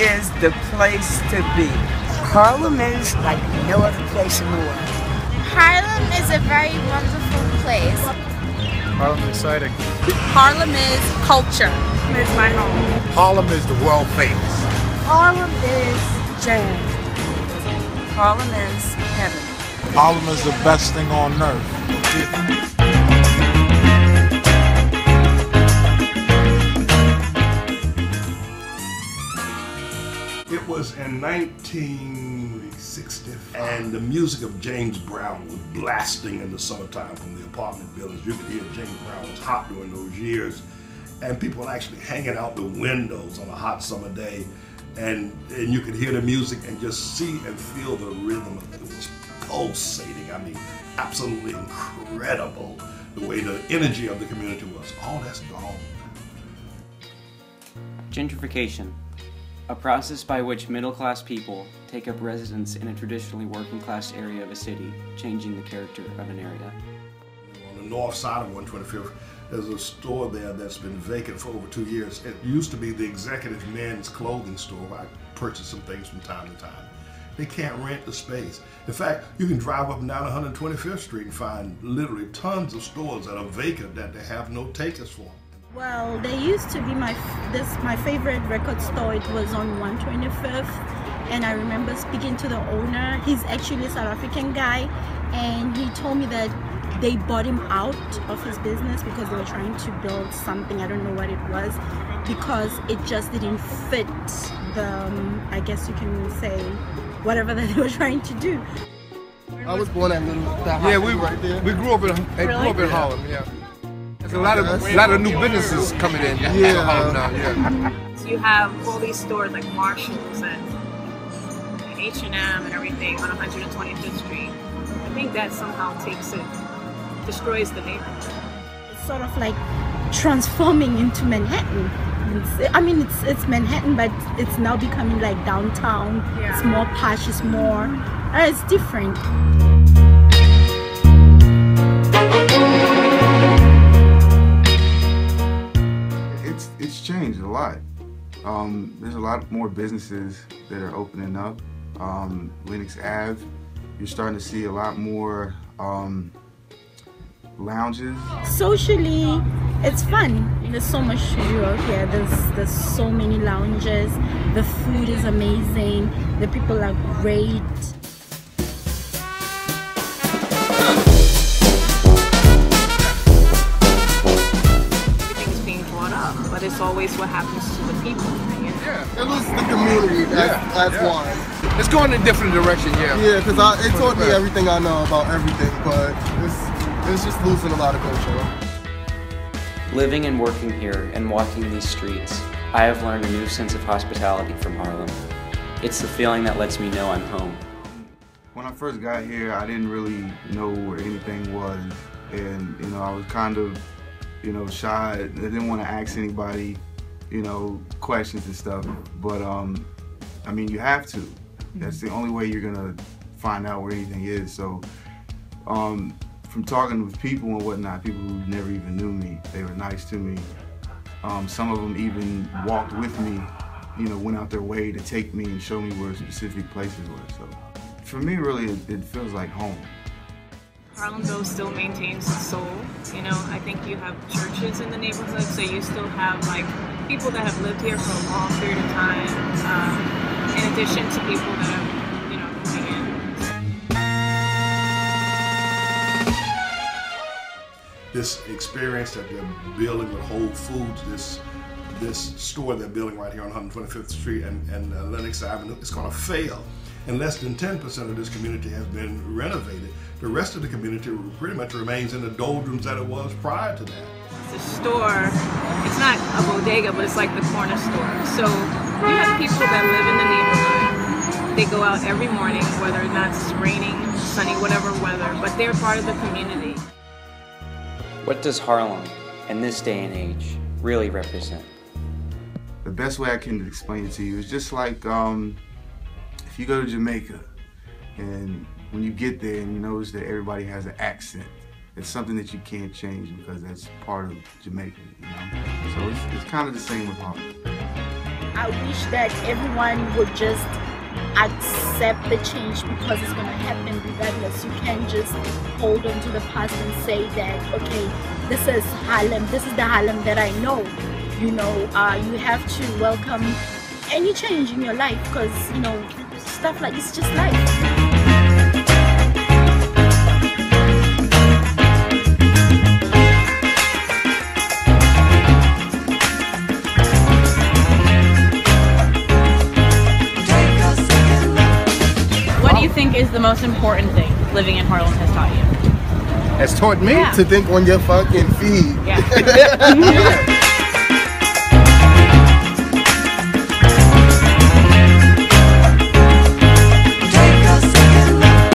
is the place to be. Harlem is like no other place in the world. Harlem is a very wonderful place. Harlem is exciting. Harlem is culture. It's my home. Harlem is the world famous. Harlem is jam. Harlem is heaven. Harlem is the best thing on earth. It was in 1960, and the music of James Brown was blasting in the summertime from the apartment buildings. You could hear James Brown was hot during those years, and people were actually hanging out the windows on a hot summer day, and you could hear the music and just see and feel the rhythm of it. It was pulsating. I mean, absolutely incredible the way the energy of the community was. All that's gone. Gentrification. A process by which middle-class people take up residence in a traditionally working-class area of a city, changing the character of an area. On the north side of 125th, there's a store there that's been vacant for over 2 years. It used to be the executive men's clothing store where I purchased some things from time to time. They can't rent the space. In fact, you can drive up and down 125th Street and find literally tons of stores that are vacant that they have no takers for. Well, there used to be my favorite record store. It was on 125th, and I remember speaking to the owner. He's actually a South African guy, and he told me that they bought him out of his business because they were trying to build something. I don't know what it was, because it just didn't fit the, I guess you can say, whatever that they were trying to do. I was born at right there. We grew up in Harlem. Yeah. There's a lot of new businesses coming in. Yeah. Harlem now. Yeah. So you have all these stores like Marshalls and H&M and everything on 125th Street. I think that somehow destroys the neighborhood. It's sort of like transforming into Manhattan. It's Manhattan, but it's now becoming like downtown. Yeah. It's more posh. It's more. It's different. It's changed a lot. There's a lot more businesses that are opening up. Lenox Ave, you're starting to see a lot more lounges. Socially, it's fun. There's so much to do out here. There's so many lounges. The food is amazing. The people are great. But it's always what happens to the people. Yeah, it loses the community as one. It's going in a different direction, yeah. Yeah, because it taught me everything I know about everything, but it's just losing a lot of culture. Living and working here and walking these streets, I have learned a new sense of hospitality from Harlem. It's the feeling that lets me know I'm home. When I first got here, I didn't really know where anything was, and I was kind of shy. I didn't want to ask anybody, questions and stuff. But you have to. That's the only way you're gonna find out where anything is. So, from talking with people and whatnot, people who never even knew me, they were nice to me. Some of them even walked with me, went out their way to take me and show me where specific places were. So, for me, really, it feels like home. Harlem though still maintains its soul. I think you have churches in the neighborhood, so you still have like people that have lived here for a long period of time, in addition to people that are, coming in. This experience that they're building with Whole Foods, this store they're building right here on 125th Street and Lenox Avenue, it's going to fail. And less than 10% of this community has been renovated. The rest of the community pretty much remains in the doldrums that it was prior to that. The store, it's not a bodega, but it's like the corner store. So you have people that live in the neighborhood. They go out every morning, whether or not it's raining, sunny, whatever weather, but they're part of the community. What does Harlem, in this day and age, really represent? The best way I can explain it to you is just like if you go to Jamaica and when you get there and you notice that everybody has an accent, it's something that you can't change because that's part of Jamaica, So it's kind of the same with Harlem. I wish that everyone would just accept the change because it's going to happen regardless. You can't just hold on to the past and say that, okay, this is Harlem, this is the Harlem that I know. You know, you have to welcome any change in your life because, you know, stuff like this is just life. What do you think is the most important thing living in Harlem has taught you? Has taught me to think on your fucking feet. Yeah.